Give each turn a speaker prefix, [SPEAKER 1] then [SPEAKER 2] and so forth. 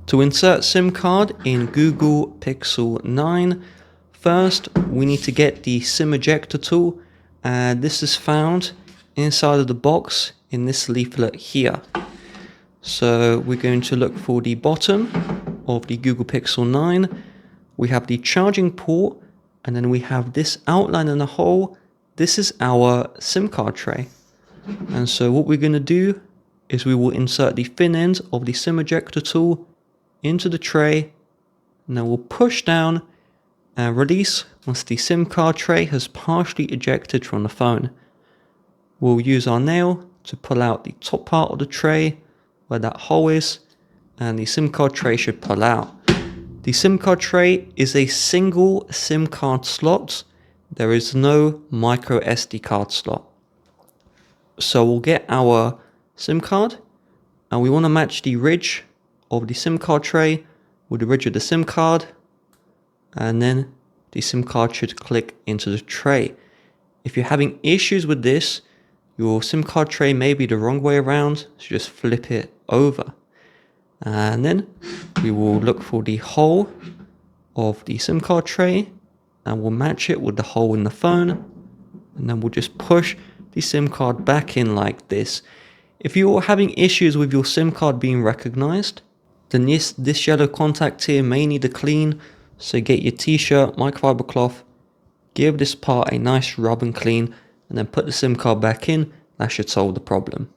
[SPEAKER 1] To insert SIM card in Google Pixel 9, first we need to get the SIM ejector tool, and this is found inside of the box in this leaflet here. So we're going to look for the bottom of the Google Pixel 9. We have the charging port, and then we have this outline in a hole. This is our SIM card tray. And so what we're going to do is we will insert the thin end of the SIM ejector tool into the tray, and then we'll push down and release once the SIM card tray has partially ejected from the phone. We'll use our nail to pull out the top part of the tray where that hole is, and the SIM card tray should pull out. The SIM card tray is a single SIM card slot. There is no micro SD card slot. So we'll get our SIM card, and we want to match the ridge of the SIM card tray with the ridge of the SIM card, and then the SIM card should click into the tray. If you're having issues with this, your SIM card tray may be the wrong way around, so just flip it over. And then we will look for the hole of the SIM card tray, and we'll match it with the hole in the phone, and then we'll just push the SIM card back in like this. If you're having issues with your SIM card being recognized, then this yellow contact here may need a clean, so get your t-shirt, microfiber cloth, give this part a nice rub and clean, and then put the SIM card back in. That should solve the problem.